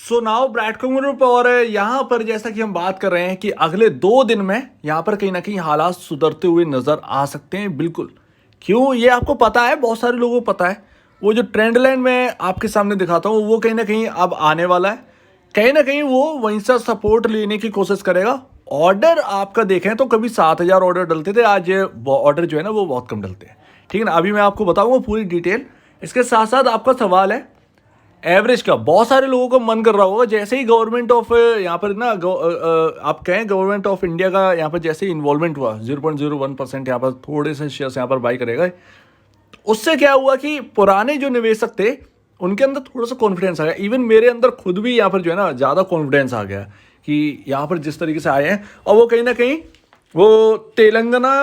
So now ब्रैडकॉम group और यहाँ पर जैसा कि हम बात कर रहे हैं कि अगले 2 दिन में यहाँ पर कहीं ना कहीं हालात सुधरते हुए नजर आ सकते हैं। बिल्कुल, क्यों ये आपको पता है, बहुत सारे लोगों को पता है। वो जो ट्रेंड लाइन में आपके सामने दिखाता हूँ वो कहीं ना कहीं अब आने वाला है। कहीं ना कहीं वो वहीं से सपोर्ट लेने की कोशिश करेगा। ऑर्डर आपका देखें तो कभी 7,000 ऑर्डर डलते थे, आज ऑर्डर जो है ना वो बहुत कम डलते हैं। ठीक है ना, अभी मैं आपको बताऊंगा पूरी डिटेल। इसके साथ साथ आपका सवाल है एवरेज का। बहुत सारे लोगों का मन कर रहा होगा जैसे ही गवर्नमेंट ऑफ यहाँ पर ना आप कहें गवर्नमेंट ऑफ इंडिया का यहाँ पर जैसे ही इन्वॉल्वमेंट हुआ 0.01% यहाँ पर थोड़े से शेयर्स यहाँ पर बाई करेगा। उससे क्या हुआ कि पुराने जो निवेशक थे उनके अंदर थोड़ा सा कॉन्फिडेंस आ गया। इवन मेरे अंदर खुद भी यहाँ पर जो है ना ज़्यादा कॉन्फिडेंस आ गया कि यहाँ पर जिस तरीके से आए हैं, और वो कहीं ना कहीं वो तेलंगाना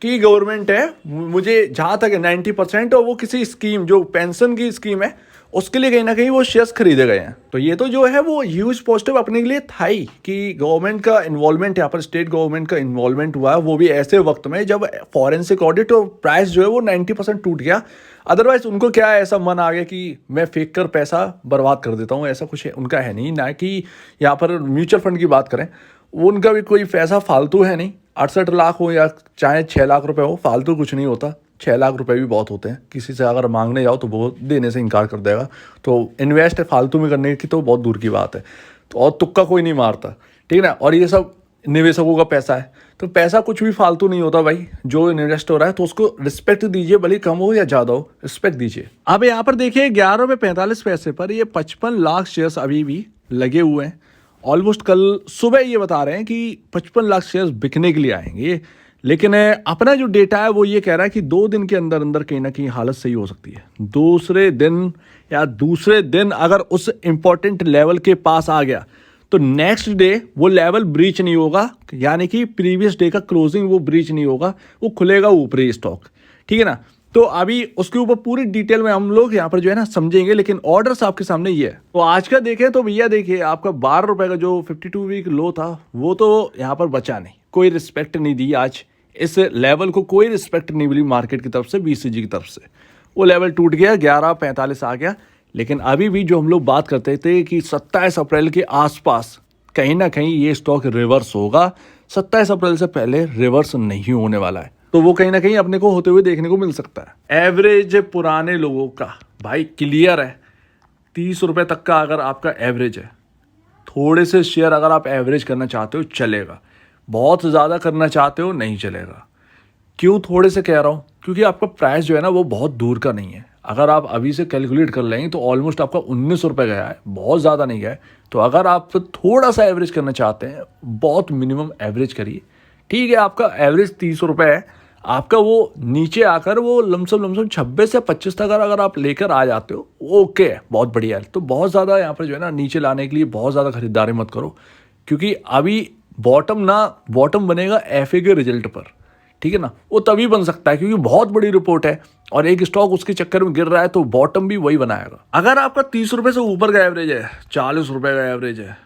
की गवर्नमेंट है, मुझे जहाँ तक है 90%, और वो किसी स्कीम जो पेंशन की स्कीम है उसके लिए कहीं ना कहीं वो शेयर्स खरीदे गए हैं। तो ये तो जो है वो ह्यूज पॉजिटिव अपने के लिए था ही कि गवर्नमेंट का इन्वॉल्वमेंट, यहाँ पर स्टेट गवर्नमेंट का इन्वॉल्वमेंट हुआ है, वो भी ऐसे वक्त में जब फॉरेंसिक ऑडिट और प्राइस जो है वो 90% टूट गया। अदरवाइज उनको क्या ऐसा मन आ गया कि मैं फेंक कर पैसा बर्बाद कर देता हूँ, ऐसा कुछ उनका है नहीं। ना कि यहाँ पर म्यूचुअल फंड की बात करें, उनका भी कोई पैसा फालतू है नहीं। 68 लाख हो या चाहे 6 लाख रुपए हो, फालतू कुछ नहीं होता। 6 लाख रुपए भी बहुत होते हैं। किसी से अगर मांगने जाओ तो वो देने से इनकार कर देगा। तो इन्वेस्ट फालतू में करने की तो बहुत दूर की बात है। तो और तुक्का कोई नहीं मारता, ठीक है ना। और ये सब निवेशकों का पैसा है, तो पैसा कुछ भी फालतू नहीं होता भाई। जो इन्वेस्ट हो रहा है तो उसको रिस्पेक्ट दीजिए, भले कम हो या ज़्यादा हो, रिस्पेक्ट दीजिए। अब यहाँ पर देखिए 11 रुपये 45 पैसे पर ये 55 लाख शेयर्स अभी भी लगे हुए हैं। ऑलमोस्ट कल सुबह ये बता रहे हैं कि 55 लाख शेयर्स बिकने के लिए आएंगे। लेकिन अपना जो डेटा है वो ये कह रहा है कि 2 दिन के अंदर अंदर कहीं ना कहीं हालत सही हो सकती है। दूसरे दिन अगर उस इंपॉर्टेंट लेवल के पास आ गया तो नेक्स्ट डे वो लेवल ब्रीच नहीं होगा, यानी कि प्रीवियस डे का क्लोजिंग वो ब्रीच नहीं होगा, वो खुलेगा ऊपरी स्टॉक। ठीक है ना। तो अभी उसके ऊपर पूरी डिटेल में हम लोग यहाँ पर जो है ना समझेंगे, लेकिन ऑर्डर्स आपके सामने ये है। तो आज का देखें तो भैया देखिए आपका 12 रुपए का जो 52 वीक लो था वो तो यहाँ पर बचा नहीं, कोई रिस्पेक्ट नहीं दी आज। इस लेवल को कोई रिस्पेक्ट नहीं मिली मार्केट की तरफ से, बीसीजी की तरफ से। वो लेवल टूट गया, 11.45 आ गया। लेकिन अभी भी जो हम लोग बात करते थे कि 27 अप्रैल के आसपास कहीं ना कहीं ये स्टॉक रिवर्स होगा, 27 अप्रैल से पहले रिवर्स नहीं होने वाला है। तो वो कहीं ना कहीं अपने को होते हुए देखने को मिल सकता है। एवरेज पुराने लोगों का भाई क्लियर है, 30 रुपए तक का अगर आपका एवरेज है, थोड़े से शेयर अगर आप एवरेज करना चाहते हो चलेगा, बहुत ज़्यादा करना चाहते हो नहीं चलेगा। क्यों थोड़े से कह रहा हूँ, क्योंकि आपका प्राइस जो है ना वो बहुत दूर का नहीं है। अगर आप अभी से कैलकुलेट कर लेंगे तो ऑलमोस्ट आपका 19 रुपये गया है, बहुत ज़्यादा नहीं गया है। तो अगर आप थोड़ा सा एवरेज करना चाहते हैं, बहुत मिनिमम एवरेज करिए। ठीक है, आपका एवरेज 30 रुपये है, आपका वो नीचे आकर वो लमसम 26 या 25 तक अगर आप लेकर आ जाते हो ओके है, बहुत बढ़िया है। तो बहुत ज़्यादा यहाँ पर जो है ना नीचे लाने के लिए बहुत ज़्यादा खरीदारी मत करो, क्योंकि अभी बॉटम बनेगा एफए के रिजल्ट पर। ठीक है ना, वो तभी बन सकता है क्योंकि बहुत बड़ी रिपोर्ट है और एक स्टॉक उसके चक्कर में गिर रहा है, तो बॉटम भी वही बनाएगा। अगर आपका 30 रुपये से ऊपर का एवरेज है, 40 रुपये का एवरेज है,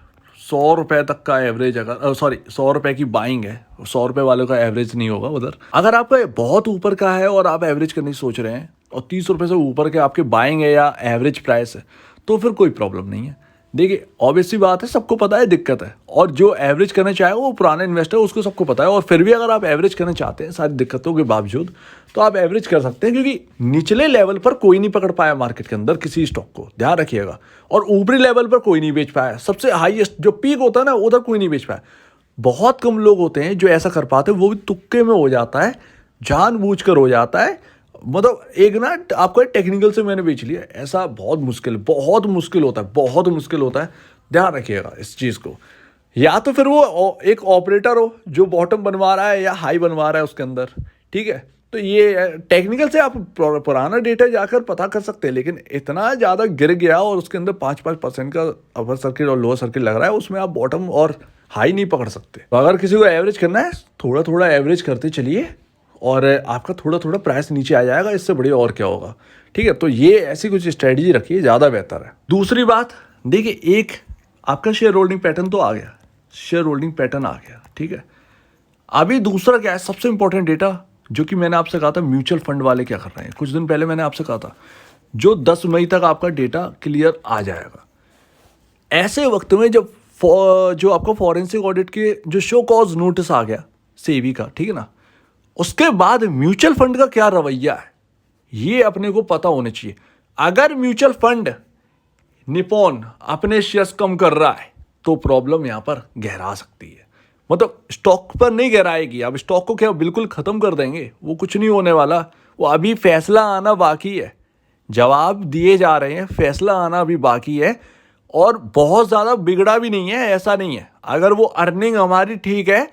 100 रुपये तक का एवरेज, अगर 100 रुपये की बाइंग है, 100 रुपये वालों का एवरेज नहीं होगा उधर। अगर आपका बहुत ऊपर का है और आप एवरेज करने की सोच रहे हैं और 30 रुपये से ऊपर के आपके बाइंग है या एवरेज प्राइस है, तो फिर कोई प्रॉब्लम नहीं है। देखिए ऑब्वियस सी बात है, सबको पता है दिक्कत है, और जो एवरेज करना चाहे वो पुराने इन्वेस्टर उसको सबको पता है। और फिर भी अगर आप एवरेज करना चाहते हैं सारी दिक्कतों के बावजूद, तो आप एवरेज कर सकते हैं, क्योंकि निचले लेवल पर कोई नहीं पकड़ पाया मार्केट के अंदर किसी स्टॉक को, ध्यान रखिएगा। और ऊपरी लेवल पर कोई नहीं बेच पाया, सबसे हाईएस्ट जो पीक होता है ना उधर कोई नहीं बेच पाया। बहुत कम लोग होते हैं जो ऐसा कर पाते, वो भी तुक्के में हो जाता है, जानबूझकर हो जाता है। मतलब एक ना आपको टेक्निकल से मैंने बेच लिया, ऐसा बहुत मुश्किल होता है, बहुत मुश्किल होता है। ध्यान रखिएगा इस चीज़ को। या तो फिर वो एक ऑपरेटर हो जो बॉटम बनवा रहा है या हाई बनवा रहा है उसके अंदर, ठीक है। तो ये टेक्निकल से आप पुराना डेटा जाकर पता कर सकते हैं, लेकिन इतना ज़्यादा गिर गया और उसके अंदर 5% का अपर सर्किट और लोअर सर्किट लग रहा है, उसमें आप बॉटम और हाई नहीं पकड़ सकते। तो अगर किसी को एवरेज करना है, थोड़ा थोड़ा एवरेज करते चलिए और आपका थोड़ा थोड़ा प्राइस नीचे आ जाएगा, इससे बढ़िया और क्या होगा। ठीक है, तो ये ऐसी कुछ स्ट्रेटजी रखिए, ज़्यादा बेहतर है। दूसरी बात देखिए, एक आपका शेयर होल्डिंग पैटर्न तो आ गया, शेयर होल्डिंग पैटर्न आ गया, ठीक है। अभी दूसरा क्या है, सबसे इंपॉर्टेंट डेटा जो कि मैंने आपसे कहा था म्यूचुअल फंड वाले क्या कर रहे हैं, कुछ दिन पहले मैंने आपसे कहा था जो 10 मई तक आपका डेटा क्लियर आ जाएगा। ऐसे वक्त में जब जो आपका फॉरेंसिक ऑडिट के जो शो कॉज नोटिस आ गया सेबी का, ठीक है ना, उसके बाद म्यूचुअल फंड का क्या रवैया है ये अपने को पता होना चाहिए। अगर म्यूचुअल फंड निपॉन अपने शेयर्स कम कर रहा है तो प्रॉब्लम यहां पर गहरा सकती है। मतलब स्टॉक पर नहीं गहराएगी, अब स्टॉक को क्या बिल्कुल खत्म कर देंगे, वो कुछ नहीं होने वाला। वो अभी फैसला आना बाकी है, जवाब दिए जा रहे हैं, फैसला आना अभी बाकी है। और बहुत ज़्यादा बिगड़ा भी नहीं है, ऐसा नहीं है। अगर वो अर्निंग हमारी ठीक है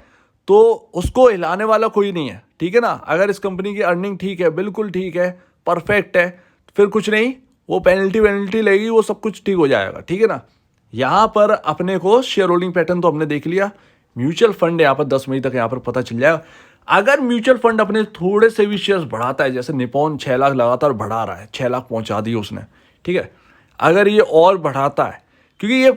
तो उसको हिलाने वाला कोई नहीं है, ठीक है ना। अगर इस कंपनी की अर्निंग ठीक है, बिल्कुल ठीक है, परफेक्ट है, फिर कुछ नहीं, वो पेनल्टी लेगी, वो सब कुछ ठीक हो जाएगा, ठीक है ना। यहाँ पर अपने को शेयर होल्डिंग पैटर्न तो हमने देख लिया। म्यूचुअल फंड यहाँ पर 10 मई तक यहाँ पर पता चल जाएगा। अगर म्यूचुअल फंड अपने थोड़े से भी शेयर्स बढ़ाता है, जैसे निपॉन 6 लाख लगातार बढ़ा रहा है, 6 लाख पहुंचा दिए उसने, ठीक है, अगर ये और बढ़ाता है, क्योंकि ये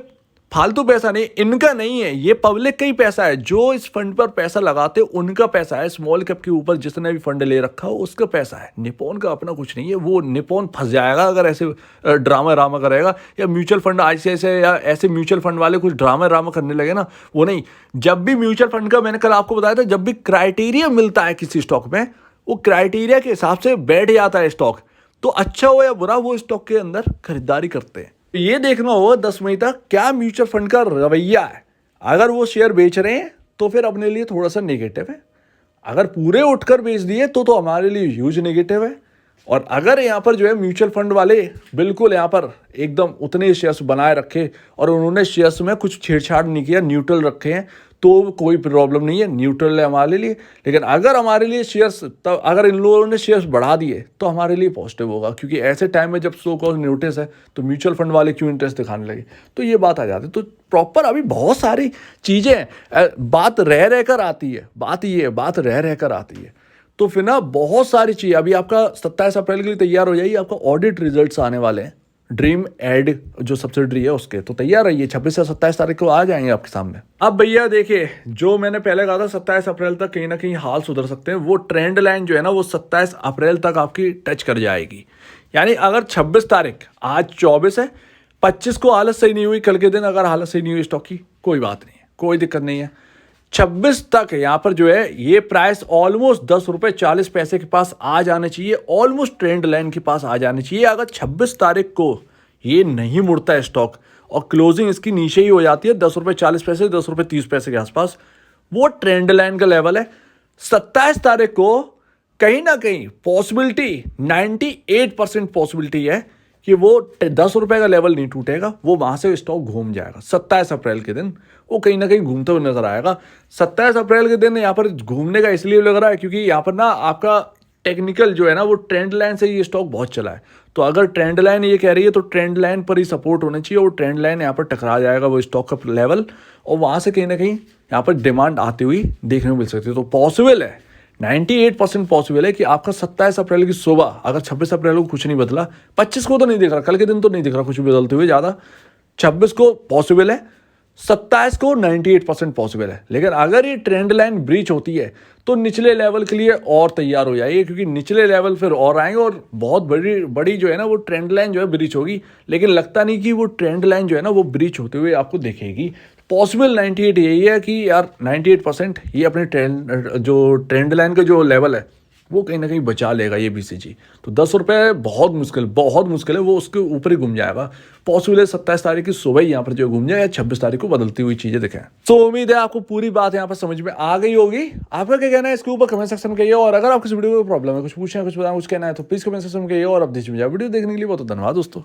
फालतू पैसा नहीं, इनका नहीं है, ये पब्लिक का ही पैसा है। जो इस फंड पर पैसा लगाते उनका पैसा है। स्मॉल कैप के ऊपर जिसने भी फंड ले रखा हो उसका पैसा है। निपॉन का अपना कुछ नहीं है। वो निपॉन फंस जाएगा अगर ऐसे ड्रामा करेगा, या म्यूचुअल फंड ऐसे या ऐसे म्यूचुअल फंड वाले कुछ ड्रामा करने लगे ना, वो नहीं। जब भी म्यूचुअल फंड का, मैंने कल आपको बताया था, जब भी क्राइटेरिया मिलता है किसी स्टॉक में, वो क्राइटेरिया के हिसाब से बैठ जाता है स्टॉक, तो अच्छा हो या बुरा वो स्टॉक के अंदर खरीदारी करते हैं। ये देखना होगा 10 मई तक क्या म्यूचुअल फंड का रवैया है। अगर वो शेयर बेच रहे हैं तो फिर अपने लिए थोड़ा सा नेगेटिव है, अगर पूरे उठकर बेच दिए तो हमारे लिए ह्यूज नेगेटिव है। और अगर यहाँ पर जो है म्यूचुअल फंड वाले बिल्कुल यहाँ पर एकदम उतने शेयर्स बनाए रखे और उन्होंने शेयर्स में कुछ छेड़छाड़ नहीं किया, न्यूट्रल रखे हैं, तो कोई प्रॉब्लम नहीं है, न्यूट्रल है हमारे लिए। लेकिन अगर हमारे लिए शेयर्स, तब अगर इन लोगों ने शेयर्स बढ़ा दिए तो हमारे लिए पॉजिटिव होगा, क्योंकि ऐसे टाइम में जब सो कॉज नोटिस है तो म्यूचुअल फंड वाले क्यों इंटरेस्ट दिखाने लगे, तो ये बात आ जाती है। तो प्रॉपर अभी बहुत सारी चीज़ें हैं, बात रह कर आती है, बात रह कर आती है। तो फिर ना बहुत सारी चीज़, अभी आपका 27 अप्रैल के लिए तैयार हो जाइए, आपका ऑडिट रिजल्ट्स आने वाले हैं। ड्रीम एड जो सब्सिडरी है उसके, तो तैयार रहिए, 26 से 27 तारीख को आ जाएंगे आपके सामने। अब भैया देखिए, जो मैंने पहले कहा था 27 अप्रैल तक कहीं ना कहीं हाल सुधर सकते हैं, वो ट्रेंड लाइन जो है ना वो 27 अप्रैल तक आपकी टच कर जाएगी। यानी अगर 26 तारीख, आज 24 है, 25 को हालत सही नहीं हुई, कल के दिन अगर हालत सही नहीं हुई स्टॉक की, कोई बात नहीं है, कोई दिक्कत नहीं है। 26 तक यहाँ पर जो है ये प्राइस ऑलमोस्ट 10 रुपये 40 पैसे के पास आ जाने चाहिए, ऑलमोस्ट ट्रेंड लाइन के पास आ जाने चाहिए। अगर 26 तारीख को ये नहीं मुड़ता है स्टॉक और क्लोजिंग इसकी नीचे ही हो जाती है 10 रुपये 40 पैसे, 10 रुपये 30 पैसे के आसपास, वो ट्रेंड लाइन का लेवल है। 27 तारीख को कहीं ना कहीं पॉसिबिलिटी 98% पॉसिबिलिटी है कि वो 10 रुपए का लेवल नहीं टूटेगा, वो वहां से स्टॉक घूम जाएगा। 27 अप्रैल के दिन वो कहीं ना कहीं घूमते हुए नजर आएगा। 27 अप्रैल के दिन यहाँ पर घूमने का इसलिए लग रहा है क्योंकि यहाँ पर ना आपका टेक्निकल जो है ना वो ट्रेंड लाइन से ये स्टॉक बहुत चला है। तो अगर ट्रेंड लाइन ये कह रही है तो ट्रेंड लाइन पर ही सपोर्ट होना चाहिए, और ट्रेंड लाइन यहाँ पर टकरा जाएगा वो स्टॉक का लेवल, और वहां से कहीं ना कहीं यहाँ पर डिमांड आती हुई देखने को मिल सकती है। तो पॉसिबल है, 98% पॉसिबल है कि आपका 27 अप्रैल की सुबह, अगर 26 अप्रैल को कुछ नहीं बदला, 25 को तो नहीं दिख रहा, कल के दिन तो नहीं दिख रहा कुछ भी बदलते हुए ज़्यादा, 26 को पॉसिबल है, 27 को 98% पॉसिबल है। लेकिन अगर ये ट्रेंड लाइन ब्रीच होती है तो निचले लेवल के लिए और तैयार हो जाइए, क्योंकि निचले लेवल फिर और आएंगे और बहुत बड़ी जो है ना वो ट्रेंड लाइन जो है ब्रीच होगी। लेकिन लगता नहीं कि वो ट्रेंड लाइन जो है ना वो ब्रीच होते हुए आपको दिखेगी। पॉसिबल 98 यही है कि यार 98% ये अपने ट्रेंड लाइन का जो लेवल है वो कहीं ना कहीं बचा लेगा ये BCG। तो 10 रुपये बहुत मुश्किल है, वो उसके ऊपर ही घूम जाएगा। पॉसिबल है 27 तारीख की सुबह ही यहाँ पर जो घूम जाए, या 26 तारीख को बदलती हुई चीजें दिखें। तो उम्मीद है आपको पूरी बात यहाँ पर समझ में आ गई होगी। आपका क्या कहना है इसके ऊपर कमेंट सेक्शन में कहिए, और अगर आपको इस वीडियो में प्रॉब्लम है, कुछ पूछना है, कुछ बताना, कुछ कहना है, तो प्लीज कमेंट सेक्शन में कहिए। और अब वीडियो देखने के लिए बहुत धन्यवाद दोस्तों।